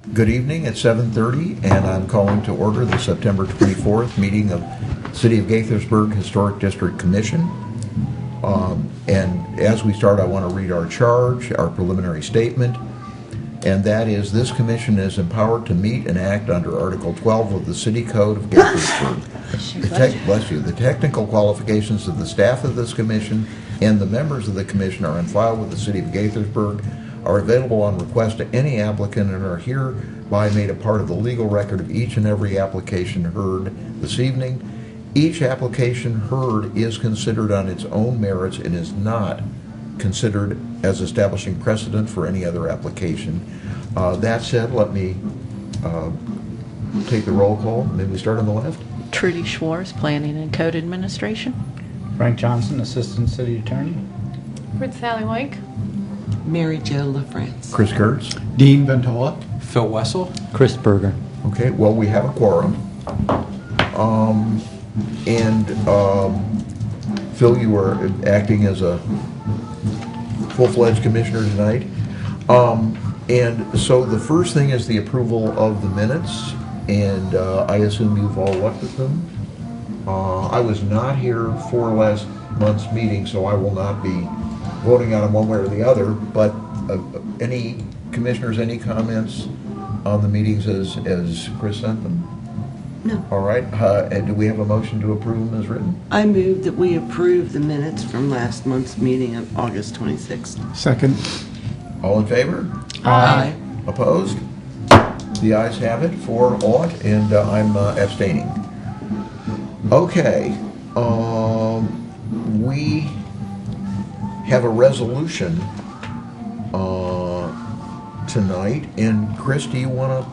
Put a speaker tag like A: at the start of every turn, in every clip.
A: Good evening, it's 7:30, and I'm calling to order the September 24th meeting of City of Gaithersburg Historic District Commission. And as we start, I want to read our charge, our preliminary statement, and that is, this commission is empowered to meet and act under Article 12 of the City Code of Gaithersburg. The technical qualifications of the staff of this commission and the members of the commission are on file with the City of Gaithersburg, are available on request to any applicant, and are hereby made a part of the legal record of each and every application heard this evening. Each application heard is considered on its own merits and is not considered as establishing precedent for any other application. That said, let me take the roll call. May we start on the left?
B: Trudy Schwartz, Planning and Code Administration.
C: Frank Johnson, Assistant City Attorney.
D: Ruth Sally White.
E: Mary Jo LaFrance.
A: Chris Kurtz.
F: Dean Ventola.
G: Phil Wessel.
C: Chris Berger.
A: Okay, well, we have a quorum. Phil, you are acting as a full-fledged commissioner tonight. And so the first thing is the approval of the minutes, and I assume you've all looked at them. I was not here for last month's meeting, so I will not be voting on them one way or the other, but any commissioners, any comments on the meetings as Chris sent them?
E: No.
A: All right, and do we have a motion to approve them as written?
E: I move that we approve the minutes from last month's meeting of August 26th.
F: Second.
A: All in favor?
E: Aye.
A: Opposed? The ayes have it, 4 aught, and I'm abstaining. Okay, we have a resolution tonight, and Chris, do you want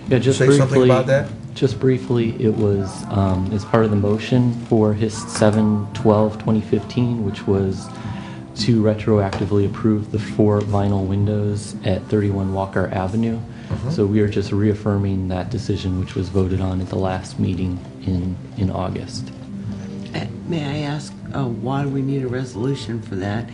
A: to say something about that?
H: Just briefly, it was as part of the motion for HIS 7/12/2015, which was to retroactively approve the 4 vinyl windows at 31 Walker Avenue. So we are just reaffirming that decision, which was voted on at the last meeting in August.
E: May I ask why we need a resolution for that?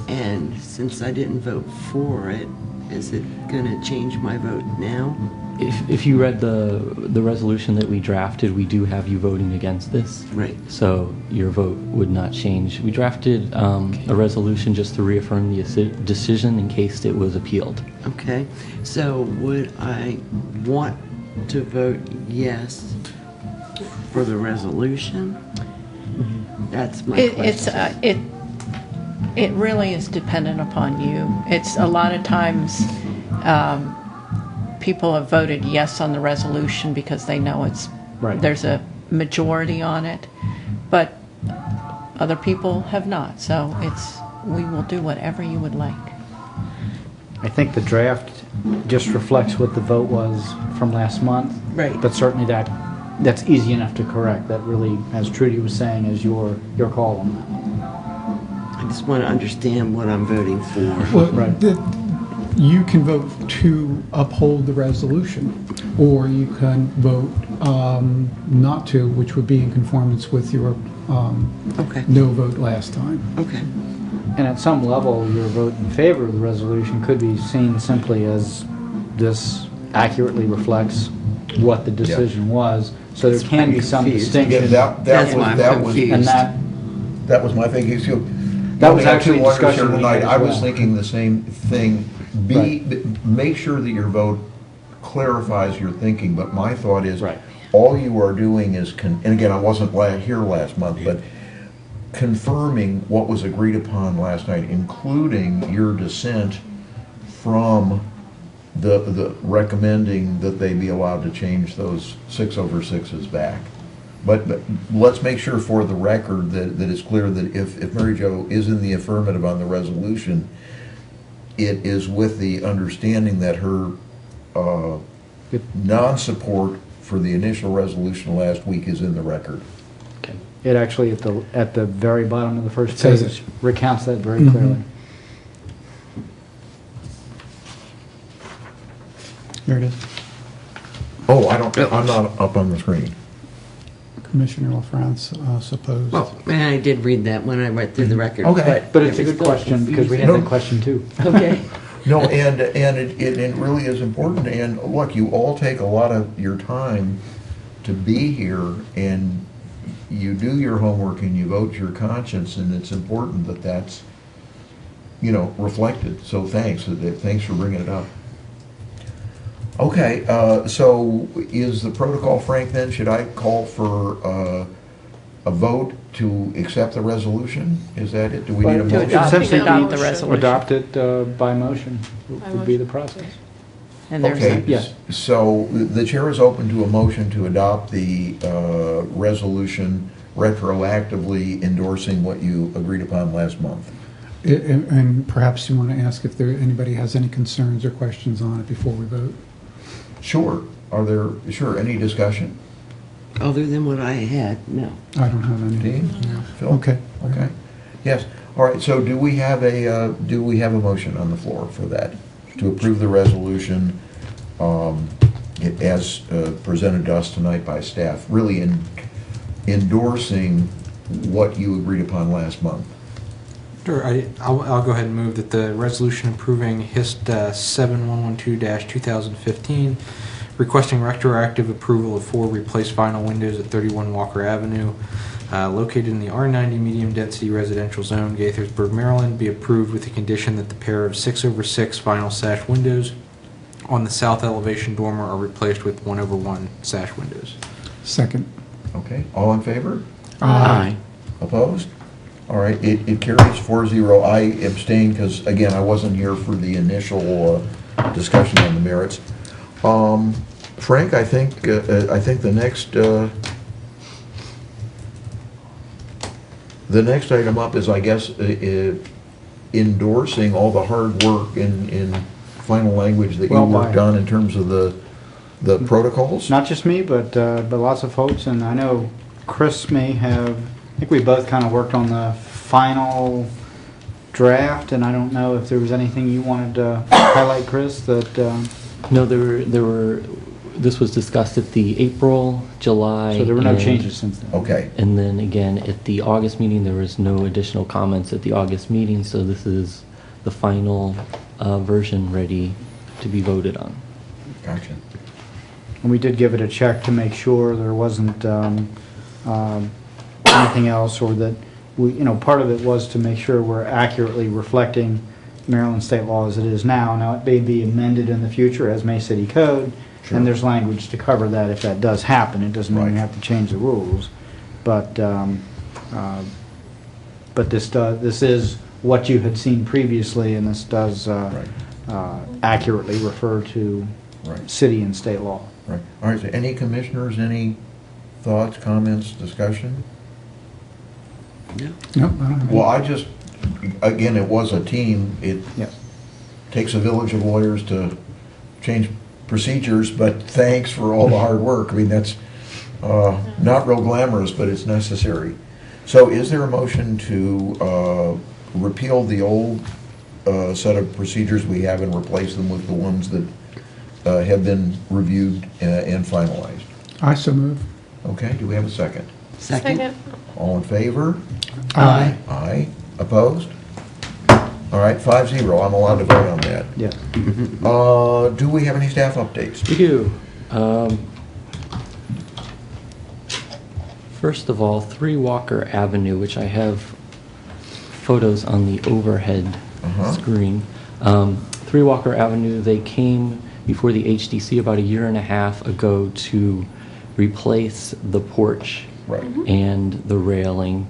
E: And since I didn't vote for it, is it going to change my vote now?
H: If you read the resolution that we drafted, we do have you voting against this.
E: Right.
H: So your vote would not change. We drafted a resolution just to reaffirm the decision in case it was appealed.
E: Okay. So would I want to vote yes for the resolution? That's my question.
B: It really is dependent upon you. It's a lot of times people have voted yes on the resolution because they know there's a majority on it, but other people have not. So we will do whatever you would like.
C: I think the draft just reflects what the vote was from last month.
E: Right.
C: But certainly that's easy enough to correct. That really, as Trudy was saying, is your call on that.
E: I just want to understand what I'm voting for.
F: Well,
C: Right.
F: You can vote to uphold the resolution, or you can vote not to, which would be in conformance with your
E: Okay.
F: no vote last time.
E: Okay.
C: And at some level, your vote in favor of the resolution could be seen simply as this accurately reflects what the decision was. So there can be some
E: confused.
C: distinction.
E: That's why I'm confused.
C: And
A: That was my thinking too.
C: That was actually a discussion we
A: tonight.
C: had as
A: I was
C: well.
A: thinking the same thing.
C: Right.
A: Make sure that your vote clarifies your thinking, but my thought is,
C: Right.
A: all you are doing is, and again, I wasn't here last month, but confirming what was agreed upon last night, including your dissent from the recommending that they be allowed to change those 6/6s back. But let's make sure for the record that it's clear that if Mary Jo is in the affirmative on the resolution, it is with the understanding that her non-support for the initial resolution last week is in the record.
H: Okay.
C: It actually, at the very bottom of the first
F: Says
C: page, recounts that very clearly.
F: There it is.
A: Oh, I'm not up on the screen.
F: Commissioner LaFrance supposed.
E: Well, and I did read that when I read through the record.
A: Okay.
C: But it's a good question because we had that question too.
E: Okay.
A: No, and it really is important, and look, you all take a lot of your time to be here, and you do your homework and you vote your conscience, and it's important that that's, reflected, so thanks for bringing it up. Okay, so is the protocol, Frank, then, should I call for a vote to accept the resolution? Is that it? Do we need a
C: But
A: motion?
C: essentially
B: Adopt
C: be-
B: the resolution.
C: Adopt it by motion would be the process.
B: And there's
A: Okay,
B: a,
C: Yes.
A: so the chair is open to a motion to adopt the resolution retroactively endorsing what you agreed upon last month.
F: And perhaps you want to ask if anybody has any concerns or questions on it before we vote?
A: Sure. Sure, any discussion?
E: Other than what I had, no.
F: I don't have any.
A: Dean? Phil?
F: Okay.
A: Okay. Yes. All right, so do we have a motion on the floor for that? To approve the resolution as presented to us tonight by staff, really endorsing what you agreed upon last month?
G: Sure, I'll go ahead and move that the resolution approving HIST 7112-2015, requesting retroactive approval of 4 replaced vinyl windows at 31 Walker Avenue, located in the R90 medium-density residential zone, Gaithersburg, Maryland, be approved with the condition that the pair of 6/6 vinyl sash windows on the south elevation dormer are replaced with 1/1 sash windows.
F: Second.
A: Okay, all in favor?
C: Aye.
A: Opposed? All right, it carries 4-0. I abstain because, again, I wasn't here for the initial discussion on the merits. Frank, I think the next item up is, I guess, endorsing all the hard work in final language that you
C: Well,
A: worked
C: by-
A: on in terms of the protocols.
C: Not just me, but lots of folks, and I know Chris may have, I think we both kind of worked on the final draft, and I don't know if there was anything you wanted to highlight, Chris, that,
H: No, there were, this was discussed at the April, July.
C: so there were no
H: and-
C: changes since then.
A: Okay,
H: And then again, at the August meeting, there was no additional comments at the August meeting, so this is the final version ready to be voted on.
A: gotcha.
C: And we did give it a check to make sure there wasn't anything else, or that part of it was to make sure we're accurately reflecting Maryland state law as it is now. Now, it may be amended in the future as May City Code,
A: Sure.
C: and there's language to cover that if that does happen. It doesn't mean we
A: Right.
C: have to change the rules, but this is what you had seen previously, and this does accurately refer to
A: Right.
C: city and state law.
A: Right. All right, so any commissioners, any thoughts, comments, discussion?
E: No.
F: No, I don't have any.
A: Well, again, it was a team. It
C: Yes.
A: takes a village of lawyers to change procedures, but thanks for all the hard work. I mean, that's not real glamorous, but it's necessary. So is there a motion to repeal the old set of procedures we have and replace them with the ones that have been reviewed and finalized?
F: I so move.
A: Okay, do we have a second?
E: Second?
A: All in favor?
F: Aye.
A: Aye. Opposed? All right, 5-0. I'm allowed to vote on that.
C: Yes.
A: Do we have any staff updates?
H: We do. First of all, 3 Walker Avenue, which I have photos on the overhead screen. 3 Walker Avenue, they came before the HDC about a year and a half ago to replace the porch
A: Right.
H: and the railing.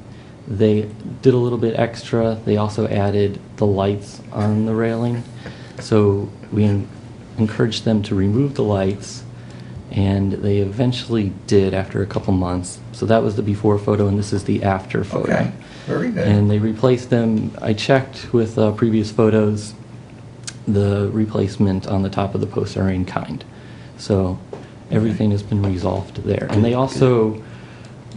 H: They did a little bit extra. They also added the lights on the railing. So we encouraged them to remove the lights, and they eventually did after a couple months. So that was the before photo, and this is the after photo.
A: Okay, very good.
H: And they replaced them. I checked with previous photos. The replacement on the top of the posts are in kind. So everything has been resolved there. And they also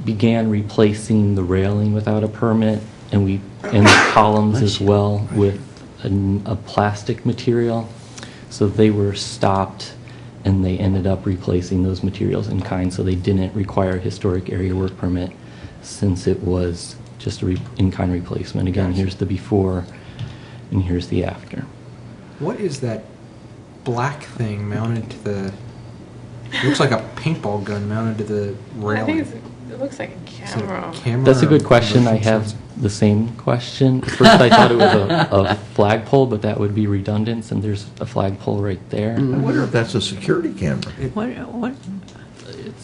H: began replacing the railing without a permit, and the columns as well with a plastic material. So they were stopped, and they ended up replacing those materials in kind, so they didn't require a historic area work permit since it was just a in-kind replacement. Again,
A: Gotcha.
H: here's the before, and here's the after.
G: What is that black thing mounted to the? It looks like a paintball gun mounted to the railing.
D: I think it looks like a
G: Is it
D: camera.
G: camera
H: That's a good
G: or
H: question. I
G: motion
H: have
G: sensor?
H: the same question. At first I thought it was a flagpole, but that would be redundant, and there's a flagpole right there.
A: I wonder if that's a security camera.
B: What,
C: I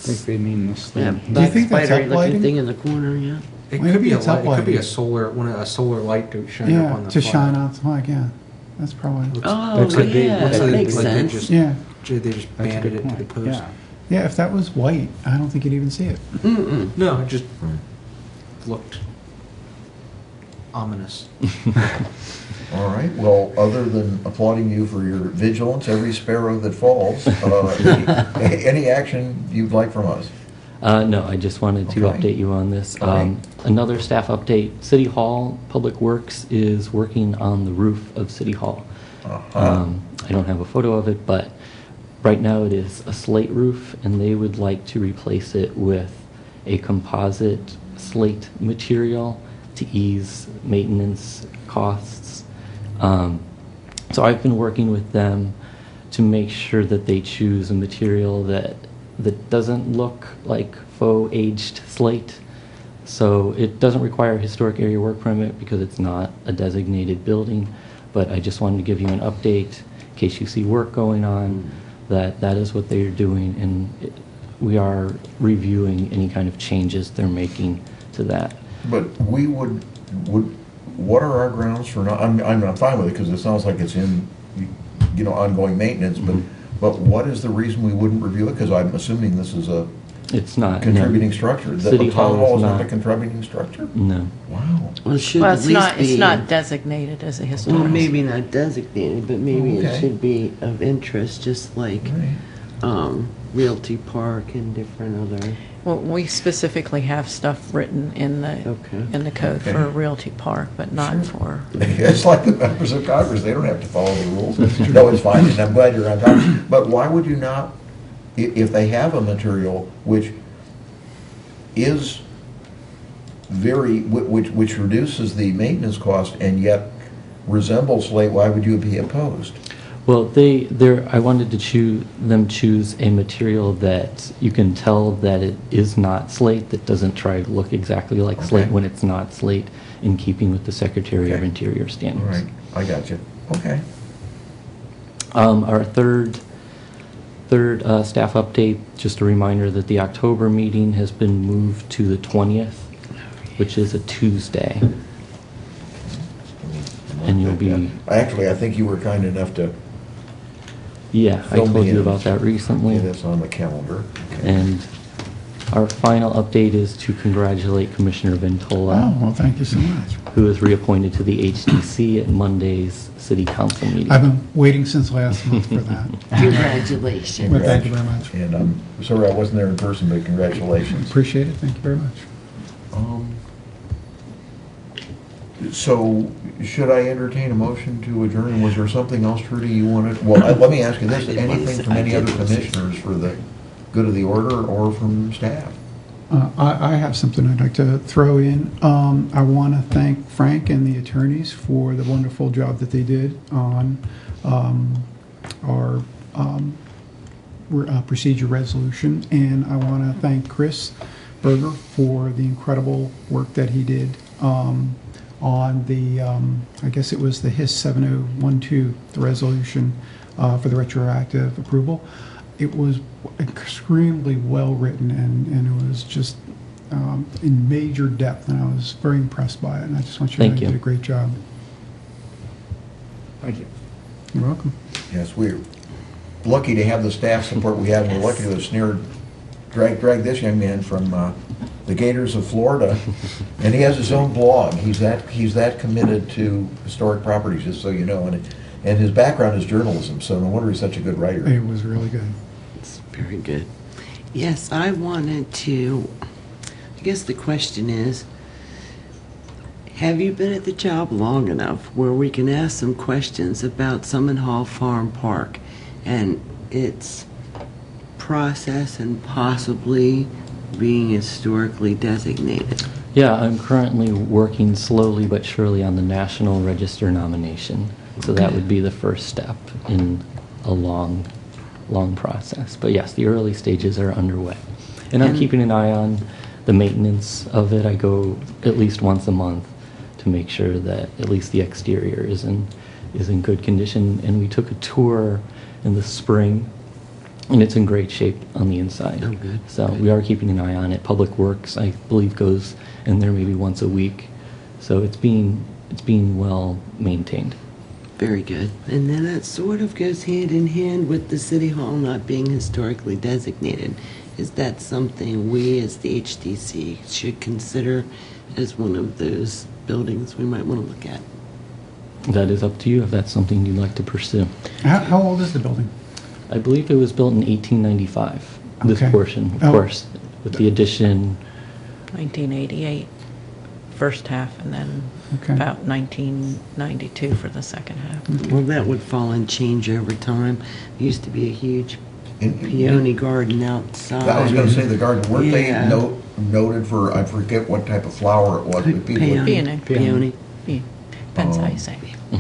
C: think they mean this
E: That
C: thing.
F: Do you think that's
E: spidery looking
F: uplighting?
E: thing in the corner, yeah.
G: It
F: Maybe
G: could be a
F: it's
G: light. It could be a
F: uplighting.
G: solar light to shine up
F: Yeah,
G: on the
F: to
G: flag.
F: shine out the flag, yeah. That's probably,
E: Oh,
C: That could be-
E: yeah,
C: that
E: that
C: could
E: makes
C: be-
G: Like they
E: sense.
G: just,
F: yeah.
G: they just
C: That's a
G: banded
C: good
G: it to the
C: point.
G: post.
C: Yeah.
F: Yeah, if that was white, I don't think you'd even see it.
E: Mm-mm.
G: No, it just looked ominous.
A: All right, well, other than applauding you for your vigilance, every sparrow that falls, any action you'd like from us?
H: No, I just wanted to
A: Okay.
H: update you on this.
A: All right.
H: Another staff update, City Hall, Public Works is working on the roof of City Hall.
A: Uh-huh.
H: I don't have a photo of it, but right now it is a slate roof, and they would like to replace it with a composite slate material to ease maintenance costs. So I've been working with them to make sure that they choose a material that doesn't look like faux aged slate. So it doesn't require a historic area work permit because it's not a designated building. But I just wanted to give you an update in case you see work going on, that is what they are doing, and we are reviewing any kind of changes they're making to that.
A: But we would, what are our grounds for not, I'm fine with it because it sounds like it's in, ongoing maintenance, but what is the reason we wouldn't review it? Because I'm assuming this is a
H: It's not.
A: contributing structure. The
H: City
A: town
H: Hall
A: hall
H: is
A: is not
H: not.
A: a contributing structure?
H: No.
A: Wow.
E: Well, it should
B: well,
E: at least be.
B: it's not designated as a historic.
E: Well, maybe not designated, but maybe
A: Okay.
E: it should be of interest, just like
A: Right.
E: Realty Park and different other.
B: Well, we specifically have stuff written in the
E: Okay.
B: code
A: Okay.
B: for Realty Park, but not for.
A: It's like the members of Congress, they don't have to follow the rules. No, it's fine, and I'm glad you're on top. But why would you not, if they have a material which is which reduces the maintenance cost and yet resembles slate, why would you be opposed?
H: Well, I wanted to choose a material that you can tell that it is not slate, that doesn't try to look exactly like slate
A: Okay.
H: when it's not slate, in keeping with the Secretary of
A: Okay.
H: Interior
A: All
H: standards.
A: right, I got you. Okay.
H: Our third staff update, just a reminder that the October meeting has been moved to the 20th, which is a Tuesday. And you'll be,
A: Actually, I think you were kind enough to
H: yeah, I
A: fill me
H: told you
A: in.
H: about that recently.
A: Yeah, that's on the calendar. Okay.
H: And our final update is to congratulate Commissioner
F: Oh,
H: Ventola,
F: well, thank you so much.
H: who is reappointed to the HDC at Monday's City Council meeting.
F: I've been waiting since last month for that.
E: Congratulations.
F: Well, thank you very much.
A: And I'm sorry I wasn't there in person, but congratulations.
F: Appreciate it, thank you very much.
A: So, should I entertain a motion to adjourn? Was there something else, Trudy, you wanted? Well, let me ask you this, anything from any other commissioners for the good of the order or from staff?
F: I have something I'd like to throw in. I want to thank Frank and the attorneys for the wonderful job that they did on our procedure resolution. And I want to thank Chris Berger for the incredible work that he did on the, I guess it was the HIS 7012, the resolution for the retroactive approval. It was extremely well-written, and it was just in major depth, and I was very impressed by it, and I just want you to know
H: Thank
F: you
H: you.
F: did a great job.
C: Thank you.
F: You're welcome.
A: Yes, we're lucky to have the staff support we have, and we're lucky to have drag this young man from the Gators of Florida, and he has his own blog. He's that committed to historic properties, just so you know, and his background is journalism, so no wonder he's such a good writer.
F: It was really good.
E: It's very good. Yes, I wanted to, I guess the question is, have you been at the job long enough where we can ask some questions about Summit Hall Farm Park and its process and possibly being historically designated?
H: Yeah, I'm currently working slowly but surely on the National Register nomination. So that would be the first step in a long process. But yes, the early stages are underway. And I'm keeping an eye on the maintenance of it. I go at least once a month to make sure that at least the exterior is in good condition. And we took a tour in the spring, and it's in great shape on the inside.
E: Oh, good.
H: So we are keeping an eye on it. Public Works, I believe, goes in there maybe once a week. So it's being well maintained.
E: Very good. And then that sort of goes hand in hand with the City Hall not being historically designated. Is that something we as the HDC should consider as one of those buildings we might want to look at?
H: That is up to you if that's something you'd like to pursue.
F: How old is the building?
H: I believe it was built in 1895, this
F: Okay.
H: portion, of
F: Oh.
H: course, with the addition.
B: 1988, first half, and then
F: Okay.
B: about 1992 for the second half.
E: Well, that would fall and change over time. There used to be a huge
A: And-
E: peony garden outside.
A: I was gonna say the garden, weren't they
E: Yeah.
A: noted for, I forget what type of flower it was, but people.
E: Peony.
B: Peony.
E: Peony.
B: Depends how you say it.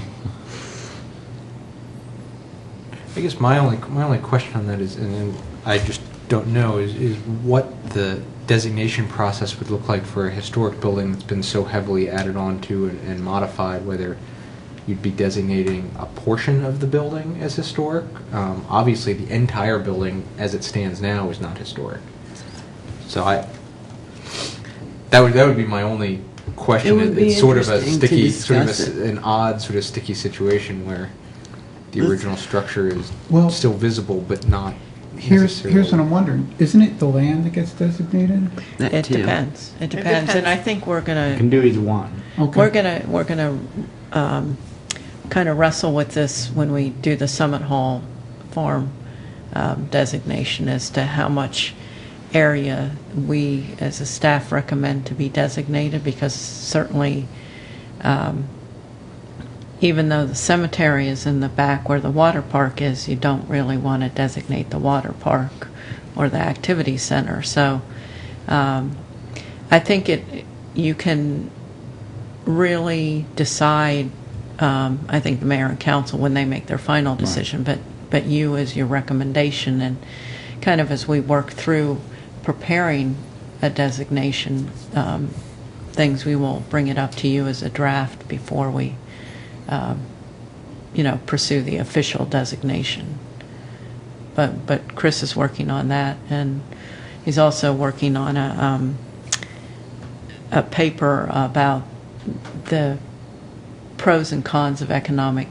G: I guess my only question on that is, and I just don't know, is what the designation process would look like for a historic building that's been so heavily added on to and modified, whether you'd be designating a portion of the building as historic. Obviously, the entire building as it stands now is not historic. So that would be my only question.
E: It would be
G: It's sort of a
E: interesting to
G: sticky, sort of
E: discuss it.
G: an odd sort of sticky situation where the
E: Let's-
G: original structure is
F: Well-
G: still visible, but not
F: Here's
G: necessarily.
F: what I'm wondering. Isn't it the land that gets designated?
E: That
B: It
E: too.
B: depends. It depends, and I think we're
C: You
B: gonna
C: can do either one.
F: Okay.
B: we're gonna kind of wrestle with this when we do the Summit Hall Farm designation as to how much area we as a staff recommend to be designated, because certainly even though the cemetery is in the back where the water park is, you don't really want to designate the water park or the activity center. So I think you can really decide, I think the mayor and council when they make their final decision, but you as your recommendation, and kind of as we work through preparing a designation, things, we will bring it up to you as a draft before we pursue the official designation. But Chris is working on that, and he's also working on a paper about the pros and cons of economic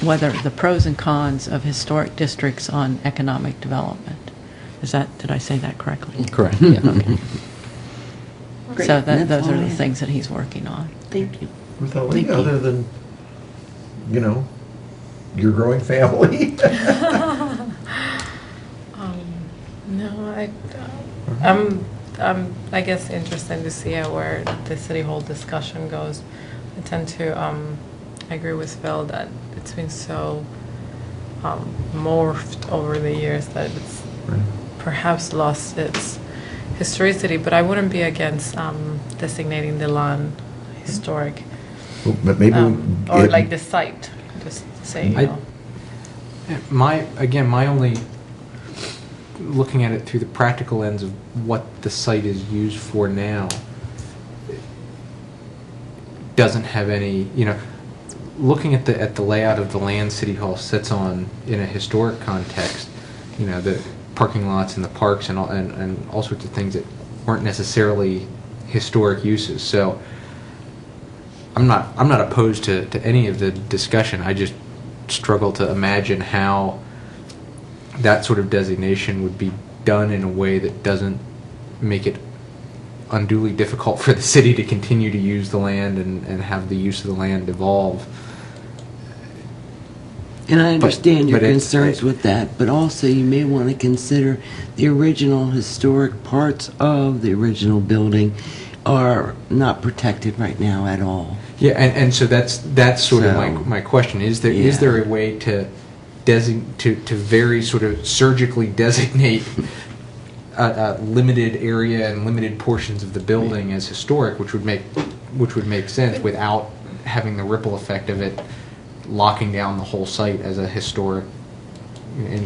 B: whether the pros and cons of historic districts on economic development. Did I say that correctly?
H: Correct, yeah. Okay.
E: Great.
B: So
E: That's
B: those
E: all
B: are
E: I
B: the
E: have.
B: things that he's working on.
E: Thank you.
A: Without
E: Thank you.
A: other than, your growing family.
D: No, I'm I guess interested to see where the city hall discussion goes. I tend to agree with Phil that it's been so morphed over the years that it's perhaps lost its historicity. But I wouldn't be against designating the land historic,
A: But maybe.
D: or like the site. Just say,
G: My only looking at it through the practical lens of what the site is used for now doesn't have any, looking at the layout of the land City Hall sits on in a historic context, the parking lots and the parks and all sorts of things that weren't necessarily historic uses. So I'm not opposed to any of the discussion. I just struggle to imagine how that sort of designation would be done in a way that doesn't make it unduly difficult for the city to continue to use the land and have the use of the land evolve.
E: And I understand your
G: but it's-
E: concerns with that, but also you may want to consider the original historic parts of the original building are not protected right now at all.
G: Yeah, and so that's sort of
E: So,
G: my question. Is there
E: yeah.
G: a way to very sort of surgically designate a limited area and limited portions of the building as historic, which would make sense without having the ripple effect of it locking down the whole site as a historic,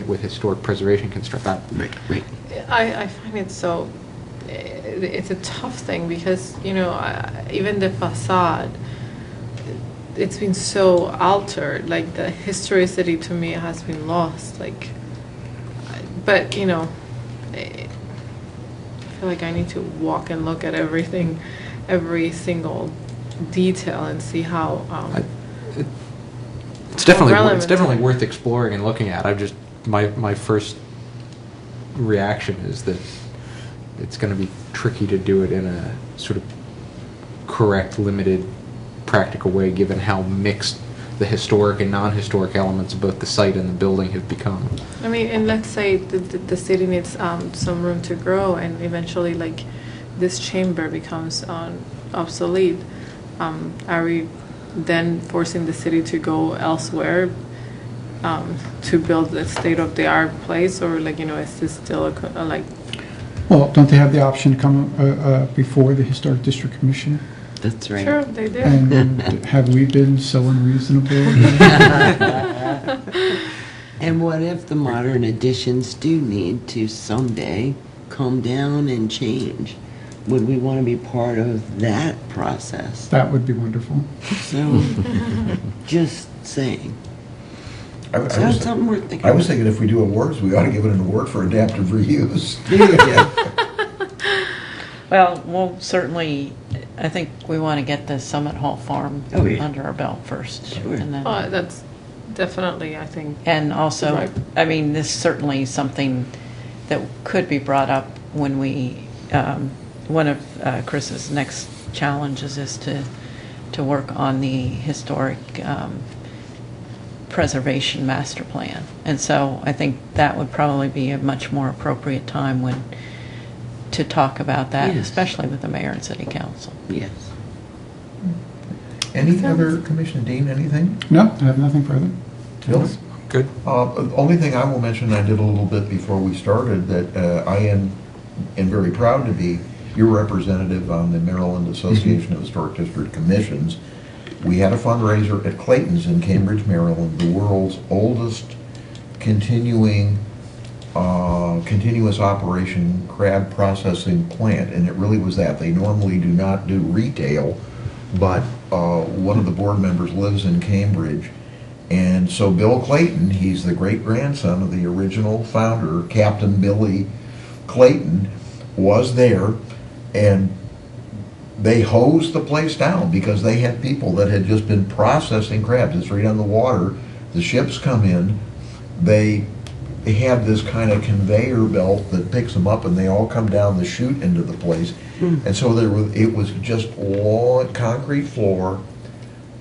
G: with historic preservation construction.
E: Right.
D: I find it so, it's a tough thing because, you know, even the facade, it's been so altered, like the historicity to me has been lost, like, but, you know, I feel like I need to walk and look at everything, every single detail and see how,
G: It's definitely
D: relevant.
G: it's definitely worth exploring and looking at. I've just my first reaction is that it's going to be tricky to do it in a sort of correct, limited, practical way, given how mixed the historic and non-historic elements of both the site and the building have become.
D: I mean, and let's say the city needs some room to grow, and eventually, like, this chamber becomes obsolete. Are we then forcing the city to go elsewhere to build a state-of-the-art place, or, like, you know, is this still a like?
F: Well, don't they have the option to come before the Historic District Commission?
E: That's right.
D: Sure, they do.
F: And have we been so unreasonable?
E: And what if the modern additions do need to someday come down and change? Would we want to be part of that process?
F: That would be wonderful.
E: So, just saying.
A: I
E: So that's something worth thinking
A: I was
E: about.
A: thinking if we do awards, we ought to give it an award for adaptive reuse.
B: Well, we'll certainly, I think we want to get the Summit Hall Farm
E: Oh, yeah.
B: under our belt first.
E: Sure.
B: And then,
D: That's definitely, I think.
B: and also,
D: Right.
B: I mean, this is certainly something that could be brought up when we, one of Chris's next challenges is to work on the historic preservation master plan. And so I think that would probably be a much more appropriate time to talk about that,
E: Yes.
B: especially with the mayor and city council.
E: Yes.
A: Any other, Commissioner Dean, anything?
F: No, I have nothing further.
A: Bill?
G: Good.
A: Only thing I will mention, I did a little bit before we started, that I am very proud to be your representative on the Maryland Association of Historic District Commissions. We had a fundraiser at Clayton's in Cambridge, Maryland, the world's oldest continuous operation crab processing plant, and it really was that. They normally do not do retail, but one of the board members lives in Cambridge, and so Bill Clayton, he's the great-grandson of the original founder, Captain Billy Clayton, was there, and they hosed the place down because they had people that had just been processing crabs. It's right on the water. The ships come in, they have this kind of conveyor belt that picks them up, and they all come down the chute into the place. And so it was just long concrete floor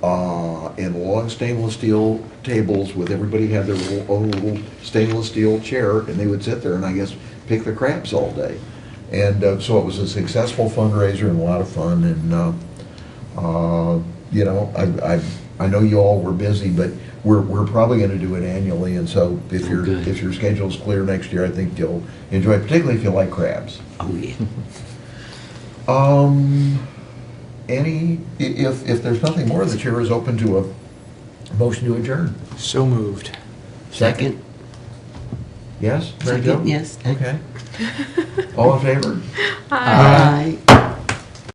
A: and long stainless steel tables with everybody had their own little stainless steel chair, and they would sit there and I guess pick the crabs all day. And so it was a successful fundraiser and a lot of fun. And you know, I know you all were busy, but we're probably going to do it annually. And so if your schedule's clear next year, I think you'll enjoy it, particularly if you like crabs.
E: Oh, yeah.
A: If there's nothing more, the chair is open to a motion to adjourn.
G: So moved.
E: Second.
A: Yes? Mary Jo?
E: Second, yes.
A: Okay. All in favor?
E: Aye.